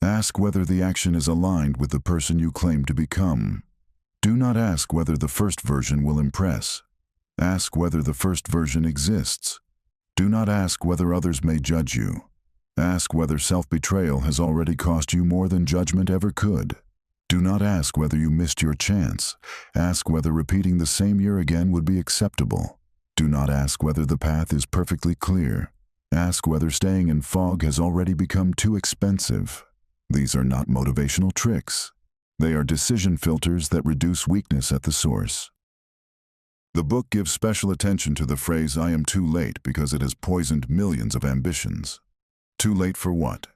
[SPEAKER 1] Ask whether the action is aligned with the person you claim to become. Do not ask whether the first version will impress. Ask whether the first version exists. Do not ask whether others may judge you. Ask whether self-betrayal has already cost you more than judgment ever could. Do not ask whether you missed your chance. Ask whether repeating the same year again would be acceptable. Do not ask whether the path is perfectly clear. Ask whether staying in fog has already become too expensive. These are not motivational tricks. They are decision filters that reduce weakness at the source. The book gives special attention to the phrase "I am too late" because it has poisoned millions of ambitions. Too late for what?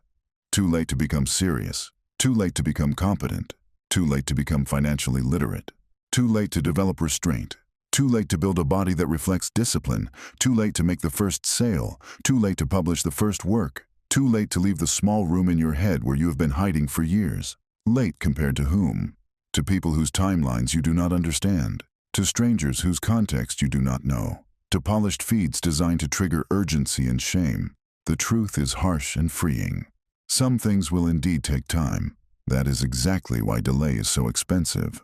[SPEAKER 1] Too late to become serious. Too late to become competent. Too late to become financially literate. Too late to develop restraint. Too late to build a body that reflects discipline. Too late to make the first sale. Too late to publish the first work. Too late to leave the small room in your head where you have been hiding for years. Late compared to whom? To people whose timelines you do not understand. To strangers whose context you do not know. To polished feeds designed to trigger urgency and shame. The truth is harsh and freeing. Some things will indeed take time. That is exactly why delay is so expensive.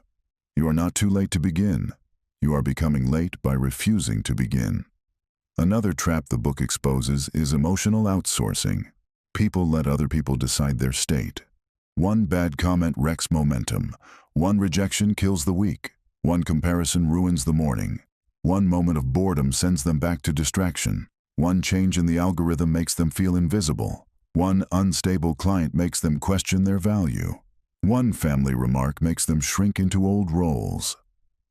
[SPEAKER 1] You are not too late to begin. You are becoming late by refusing to begin. Another trap the book exposes is emotional outsourcing. People let other people decide their state. One bad comment wrecks momentum. One rejection kills the week. One comparison ruins the morning. One moment of boredom sends them back to distraction. One change in the algorithm makes them feel invisible. One unstable client makes them question their value. One family remark makes them shrink into old roles.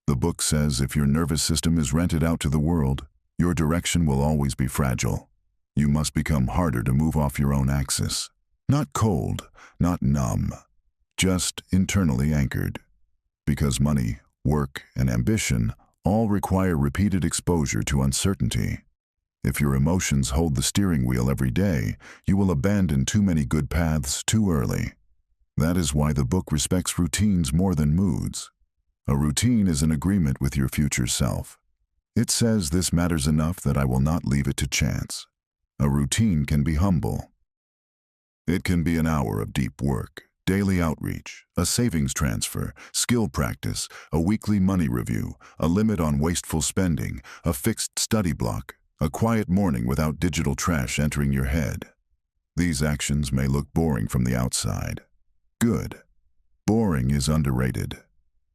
[SPEAKER 1] The book says if your nervous system is rented out to the world, your direction will always be fragile. You must become harder to move off your own axis. Not cold, not numb, just internally anchored. Because money, work, and ambition all require repeated exposure to uncertainty. If your emotions hold the steering wheel every day, you will abandon too many good paths too early. That is why the book respects routines more than moods. A routine is an agreement with your future self. It says this matters enough that I will not leave it to chance. A routine can be humble. It can be an hour of deep work, daily outreach, a savings transfer, skill practice, a weekly money review, a limit on wasteful spending, a fixed study block, a quiet morning without digital trash entering your head. These actions may look boring from the outside. Good. Boring is underrated.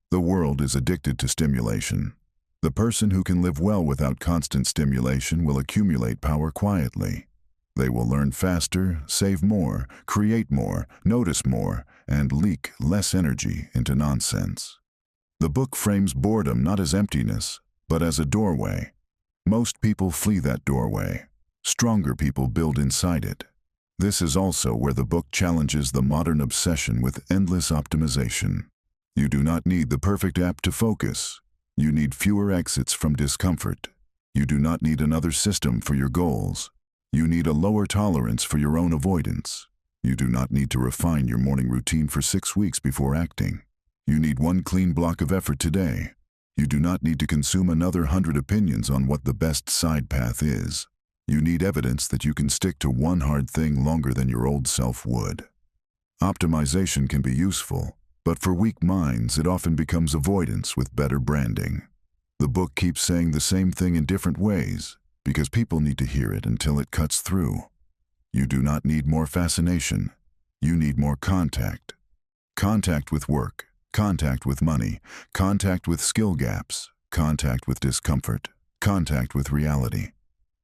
[SPEAKER 1] The world is addicted to stimulation. The person who can live well without constant stimulation will accumulate power quietly. They will learn faster, save more, create more, notice more, and leak less energy into nonsense. The book frames boredom not as emptiness, but as a doorway. Most people flee that doorway. Stronger people build inside it. This is also where the book challenges the modern obsession with endless optimization. You do not need the perfect app to focus. You need fewer exits from discomfort. You do not need another system for your goals. You need a lower tolerance for your own avoidance. You do not need to refine your morning routine for 6 weeks before acting. You need one clean block of effort today. You do not need to consume another 100 opinions on what the best side path is. You need evidence that you can stick to one hard thing longer than your old self would. Optimization can be useful, but for weak minds it often becomes avoidance with better branding. The book keeps saying the same thing in different ways, because people need to hear it until it cuts through. You do not need more fascination. You need more contact. Contact with work, contact with money, contact with skill gaps, contact with discomfort, contact with reality.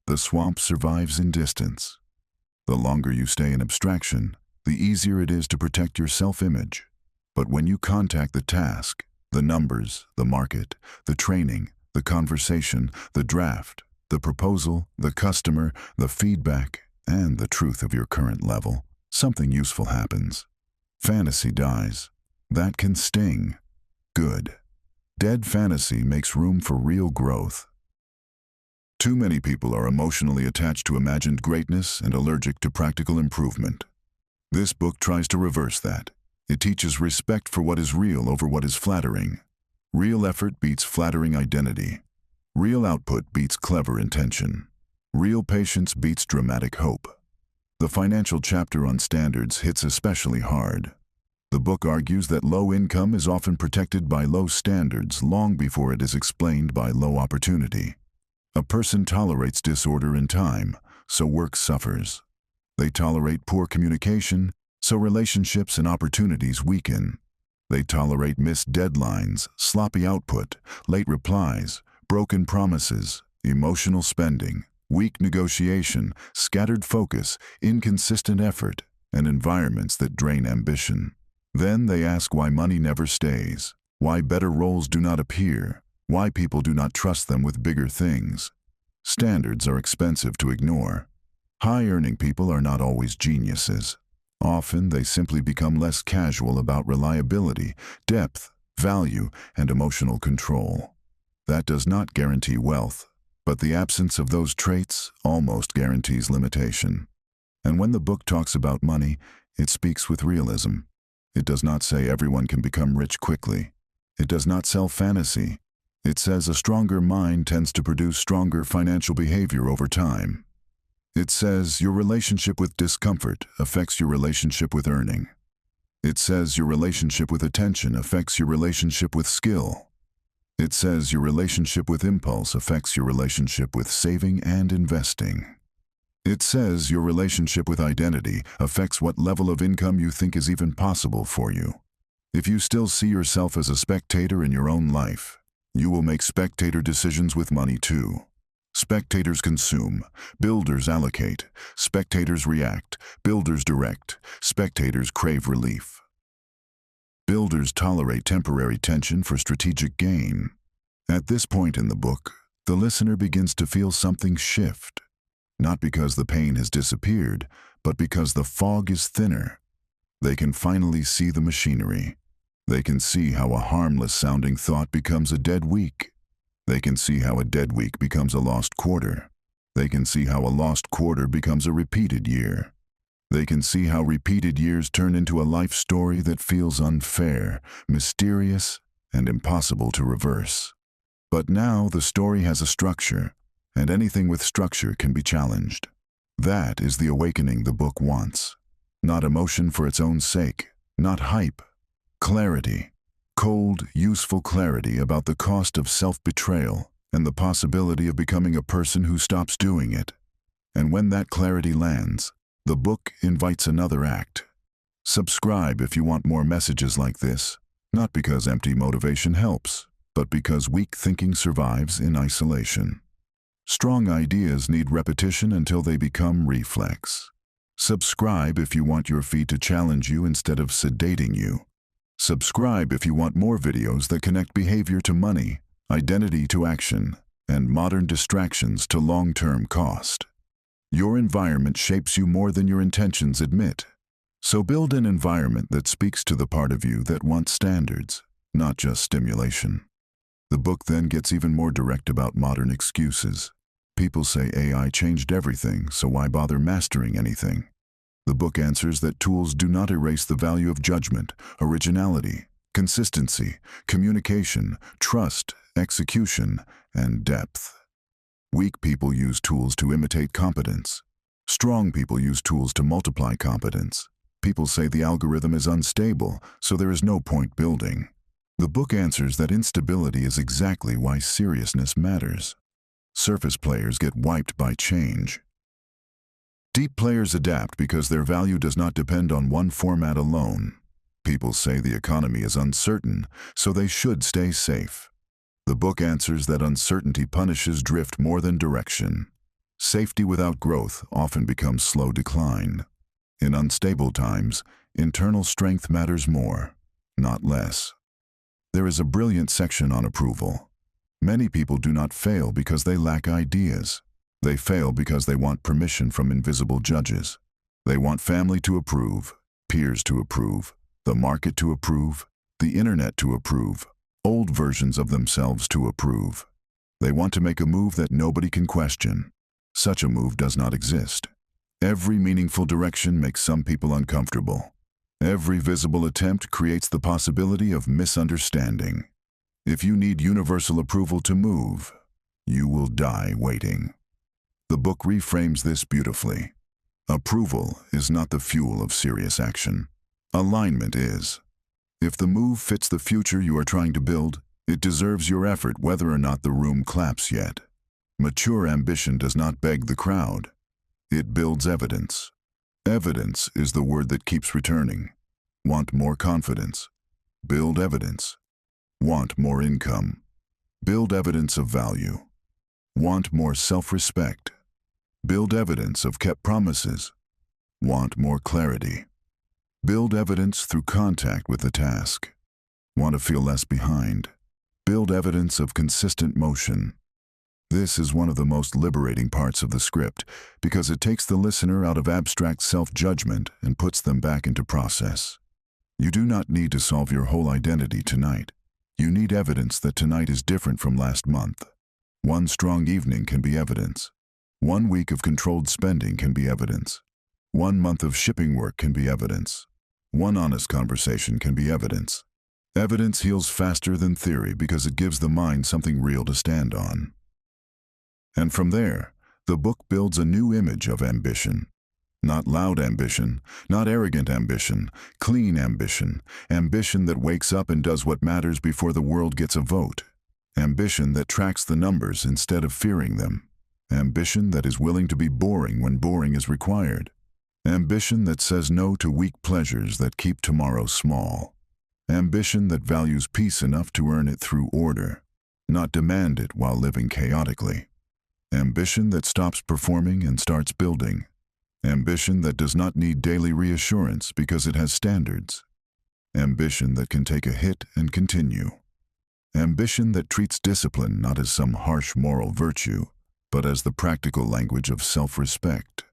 [SPEAKER 1] The swamp survives in distance. The longer you stay in abstraction, the easier it is to protect your self-image. But when you contact the task, the numbers, the market, the training, the conversation, the draft, the proposal, the customer, the feedback, and the truth of your current level, something useful happens. Fantasy dies. That can sting. Good. Dead fantasy makes room for real growth. Too many people are emotionally attached to imagined greatness and allergic to practical improvement. This book tries to reverse that. It teaches respect for what is real over what is flattering. Real effort beats flattering identity. Real output beats clever intention. Real patience beats dramatic hope. The financial chapter on standards hits especially hard. The book argues that low income is often protected by low standards long before it is explained by low opportunity. A person tolerates disorder in time, so work suffers. They tolerate poor communication, so relationships and opportunities weaken. They tolerate missed deadlines, sloppy output, late replies, broken promises, emotional spending, weak negotiation, scattered focus, inconsistent effort, and environments that drain ambition. Then they ask why money never stays, why better roles do not appear, why people do not trust them with bigger things. Standards are expensive to ignore. High-earning people are not always geniuses. Often they simply become less casual about reliability, depth, value, and emotional control. That does not guarantee wealth, but the absence of those traits almost guarantees limitation. And when the book talks about money, it speaks with realism. It does not say everyone can become rich quickly. It does not sell fantasy. It says a stronger mind tends to produce stronger financial behavior over time. It says your relationship with discomfort affects your relationship with earning. It says your relationship with attention affects your relationship with skill. It says your relationship with impulse affects your relationship with saving and investing. It says your relationship with identity affects what level of income you think is even possible for you. If you still see yourself as a spectator in your own life, you will make spectator decisions with money too. Spectators consume, builders allocate, spectators react, builders direct, spectators crave relief. Builders tolerate temporary tension for strategic gain. At this point in the book, the listener begins to feel something shift. Not because the pain has disappeared, but because the fog is thinner. They can finally see the machinery. They can see how a harmless-sounding thought becomes a dead week. They can see how a dead week becomes a lost quarter. They can see how a lost quarter becomes a repeated year. They can see how repeated years turn into a life story that feels unfair, mysterious, and impossible to reverse. But now the story has a structure, and anything with structure can be challenged. That is the awakening the book wants. Not emotion for its own sake, not hype. Clarity. Cold, useful clarity about the cost of self-betrayal and the possibility of becoming a person who stops doing it. And when that clarity lands, the book invites another act. Subscribe if you want more messages like this, not because empty motivation helps, but because weak thinking survives in isolation. Strong ideas need repetition until they become reflex. Subscribe if you want your feed to challenge you instead of sedating you. Subscribe if you want more videos that connect behavior to money, identity to action, and modern distractions to long-term cost. Your environment shapes you more than your intentions admit. So build an environment that speaks to the part of you that wants standards, not just stimulation. The book then gets even more direct about modern excuses. People say AI changed everything, so why bother mastering anything? The book answers that tools do not erase the value of judgment, originality, consistency, communication, trust, execution, and depth. Weak people use tools to imitate competence. Strong people use tools to multiply competence. People say the algorithm is unstable, so there is no point building. The book answers that instability is exactly why seriousness matters. Surface players get wiped by change. Deep players adapt because their value does not depend on one format alone. People say the economy is uncertain, so they should stay safe. The book answers that uncertainty punishes drift more than direction. Safety without growth often becomes slow decline. In unstable times, internal strength matters more, not less. There is a brilliant section on approval. Many people do not fail because they lack ideas. They fail because they want permission from invisible judges. They want family to approve, peers to approve, the market to approve, the internet to approve, old versions of themselves to approve. They want to make a move that nobody can question. Such a move does not exist. Every meaningful direction makes some people uncomfortable. Every visible attempt creates the possibility of misunderstanding. If you need universal approval to move, you will die waiting. The book reframes this beautifully. Approval is not the fuel of serious action. Alignment is. If the move fits the future you are trying to build, it deserves your effort whether or not the room claps yet. Mature ambition does not beg the crowd. It builds evidence. Evidence is the word that keeps returning. Want more confidence? Build evidence. Want more income? Build evidence of value. Want more self-respect? Build evidence of kept promises. Want more clarity? Build evidence through contact with the task. Want to feel less behind? Build evidence of consistent motion. This is one of the most liberating parts of the script because it takes the listener out of abstract self-judgment and puts them back into process. You do not need to solve your whole identity tonight. You need evidence that tonight is different from last month. One strong evening can be evidence. 1 week of controlled spending can be evidence. 1 month of shipping work can be evidence. 1 honest conversation can be evidence. Evidence heals faster than theory because it gives the mind something real to stand on. And from there, the book builds a new image of ambition. Not loud ambition, not arrogant ambition, clean ambition, ambition that wakes up and does what matters before the world gets a vote. Ambition that tracks the numbers instead of fearing them. Ambition that is willing to be boring when boring is required. Ambition that says no to weak pleasures that keep tomorrow small. Ambition that values peace enough to earn it through order, not demand it while living chaotically. Ambition that stops performing and starts building. Ambition that does not need daily reassurance because it has standards. Ambition that can take a hit and continue. Ambition that treats discipline not as some harsh moral virtue, but as the practical language of self-respect.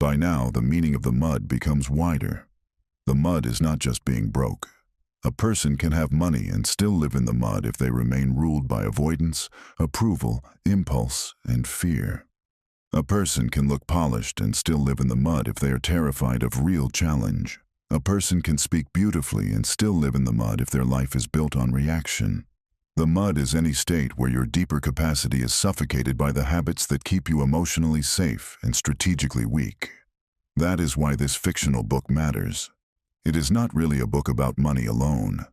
[SPEAKER 1] By now, the meaning of the mud becomes wider. The mud is not just being broke. A person can have money and still live in the mud if they remain ruled by avoidance, approval, impulse, and fear. A person can look polished and still live in the mud if they are terrified of real challenge. A person can speak beautifully and still live in the mud if their life is built on reaction. The mud is any state where your deeper capacity is suffocated by the habits that keep you emotionally safe and strategically weak. That is why this fictional book matters. It is not really a book about money alone.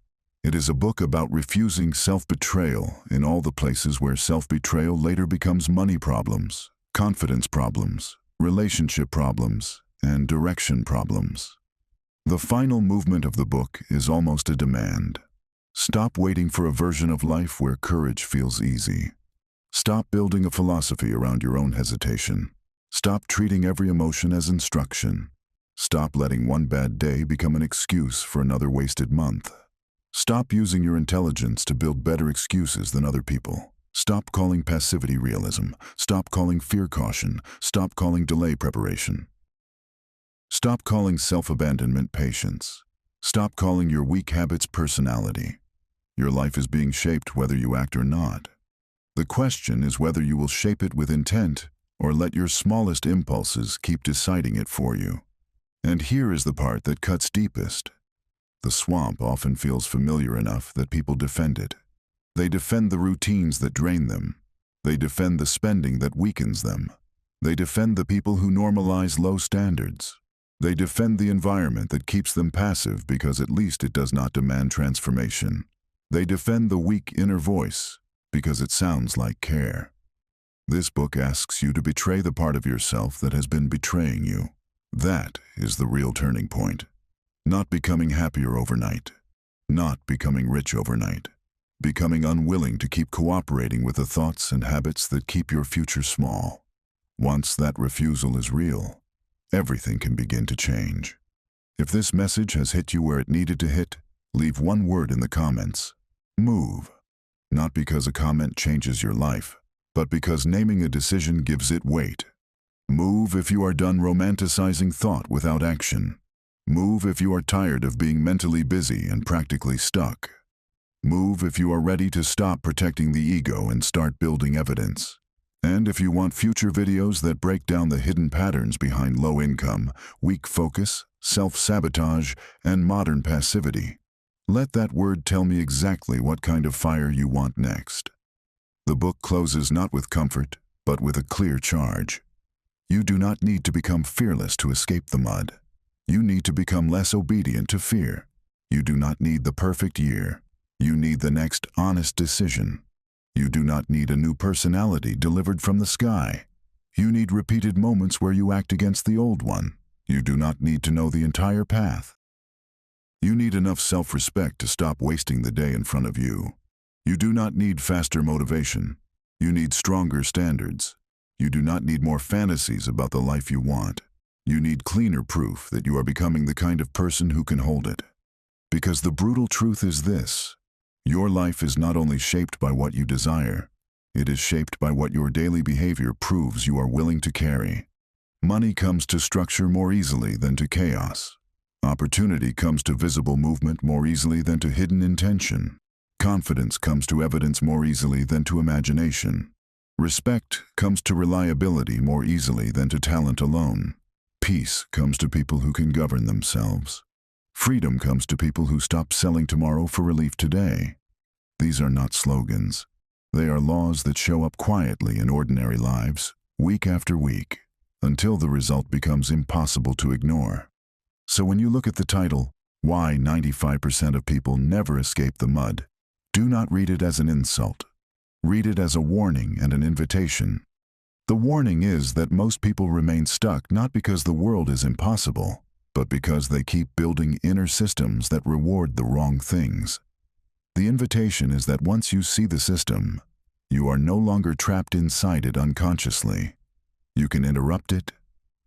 [SPEAKER 1] It is a book about refusing self-betrayal in all the places where self-betrayal later becomes money problems, confidence problems, relationship problems, and direction problems. The final movement of the book is almost a demand. Stop waiting for a version of life where courage feels easy. Stop building a philosophy around your own hesitation. Stop treating every emotion as instruction. Stop letting one bad day become an excuse for another wasted month. Stop using your intelligence to build better excuses than other people. Stop calling passivity realism. Stop calling fear caution. Stop calling delay preparation. Stop calling self-abandonment patience. Stop calling your weak habits personality. Your life is being shaped whether you act or not. The question is whether you will shape it with intent or let your smallest impulses keep deciding it for you. And here is the part that cuts deepest. The swamp often feels familiar enough that people defend it. They defend the routines that drain them. They defend the spending that weakens them. They defend the people who normalize low standards. They defend the environment that keeps them passive because at least it does not demand transformation. They defend the weak inner voice because it sounds like care. This book asks you to betray the part of yourself that has been betraying you. That is the real turning point. Not becoming happier overnight. Not becoming rich overnight. Becoming unwilling to keep cooperating with the thoughts and habits that keep your future small. Once that refusal is real, everything can begin to change. If this message has hit you where it needed to hit, leave one word in the comments. Move. Not because a comment changes your life, but because naming a decision gives it weight. Move if you are done romanticizing thought without action. Move if you are tired of being mentally busy and practically stuck. Move if you are ready to stop protecting the ego and start building evidence. And if you want future videos that break down the hidden patterns behind low income, weak focus, self-sabotage, and modern passivity, let that word tell me exactly what kind of fire you want next. The book closes not with comfort, but with a clear charge. You do not need to become fearless to escape the mud. You need to become less obedient to fear. You do not need the perfect year. You need the next honest decision. You do not need a new personality delivered from the sky. You need repeated moments where you act against the old one. You do not need to know the entire path. You need enough self-respect to stop wasting the day in front of you. You do not need faster motivation. You need stronger standards. You do not need more fantasies about the life you want. You need cleaner proof that you are becoming the kind of person who can hold it. Because the brutal truth is this: your life is not only shaped by what you desire, it is shaped by what your daily behavior proves you are willing to carry. Money comes to structure more easily than to chaos. Opportunity comes to visible movement more easily than to hidden intention. Confidence comes to evidence more easily than to imagination. Respect comes to reliability more easily than to talent alone. Peace comes to people who can govern themselves. Freedom comes to people who stop selling tomorrow for relief today. These are not slogans. They are laws that show up quietly in ordinary lives, week after week, until the result becomes impossible to ignore. So when you look at the title, Why 95% of People Never Escape the Mud, do not read it as an insult. Read it as a warning and an invitation. The warning is that most people remain stuck not because the world is impossible, but because they keep building inner systems that reward the wrong things. The invitation is that once you see the system, you are no longer trapped inside it unconsciously. You can interrupt it.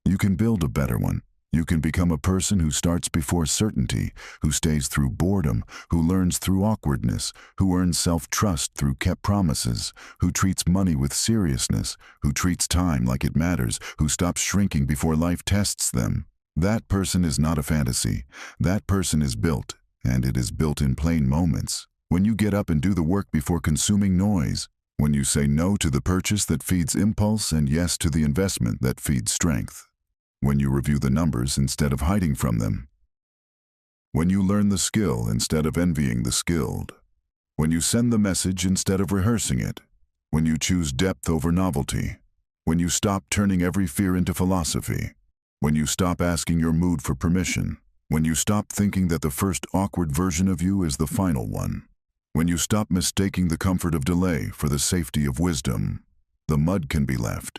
[SPEAKER 1] You can build a better one. You can become a person who starts before certainty, who stays through boredom, who learns through awkwardness, who earns self-trust through kept promises, who treats money with seriousness, who treats time like it matters, who stops shrinking before life tests them. That person is not a fantasy. That person is built, and it is built in plain moments. When you get up and do the work before consuming noise, When you say no to the purchase that feeds impulse and yes to the investment that feeds strength. When you review the numbers instead of hiding from them. When you learn the skill instead of envying the skilled. When you send the message instead of rehearsing it. When you choose depth over novelty. When you stop turning every fear into philosophy. When you stop asking your mood for permission. When you stop thinking that the first awkward version of you is the final one. When you stop mistaking the comfort of delay for the safety of wisdom. The mud can be left.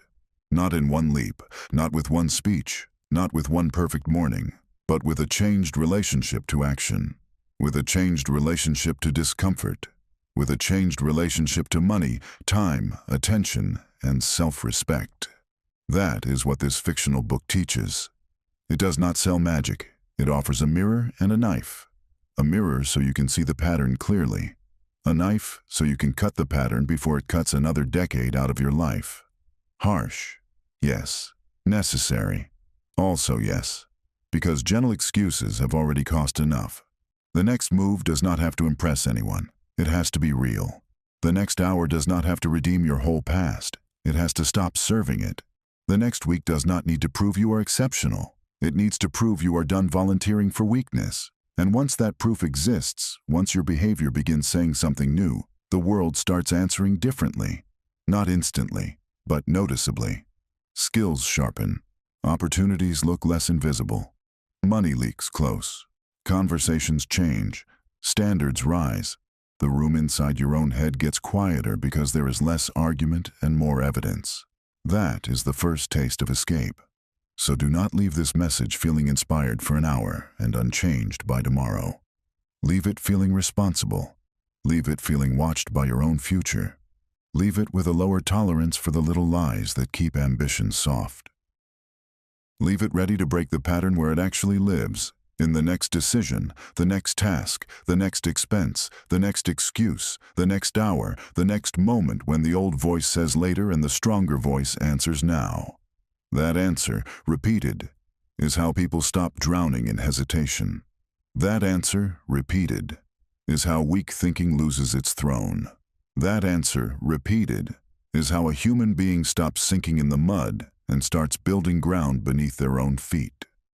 [SPEAKER 1] Not in one leap, not with one speech, not with one perfect morning, but with a changed relationship to action, with a changed relationship to discomfort, with a changed relationship to money, time, attention, and self-respect. That is what this fictional book teaches. It does not sell magic. It offers a mirror and a knife. A mirror so you can see the pattern clearly. A knife so you can cut the pattern before it cuts another decade out of your life. Harsh, yes. Necessary, also yes. Because gentle excuses have already cost enough. The next move does not have to impress anyone. It has to be real. The next hour does not have to redeem your whole past. It has to stop serving it. The next week does not need to prove you are exceptional. It needs to prove you are done volunteering for weakness. And once that proof exists, once your behavior begins saying something new, the world starts answering differently. Not instantly, but noticeably. Skills sharpen. Opportunities look less invisible. Money leaks close. Conversations change. Standards rise. The room inside your own head gets quieter because there is less argument and more evidence. That is the first taste of escape. So do not leave this message feeling inspired for an hour and unchanged by tomorrow. Leave it feeling responsible. Leave it feeling watched by your own future. Leave it with a lower tolerance for the little lies that keep ambition soft. Leave it ready to break the pattern where it actually lives, in the next decision, the next task, the next expense, the next excuse, the next hour, the next moment when the old voice says later and the stronger voice answers now. That answer, repeated, is how people stop drowning in hesitation. That answer, repeated, is how weak thinking loses its throne. That answer, repeated, is how a human being stops sinking in the mud and starts building ground beneath their own feet.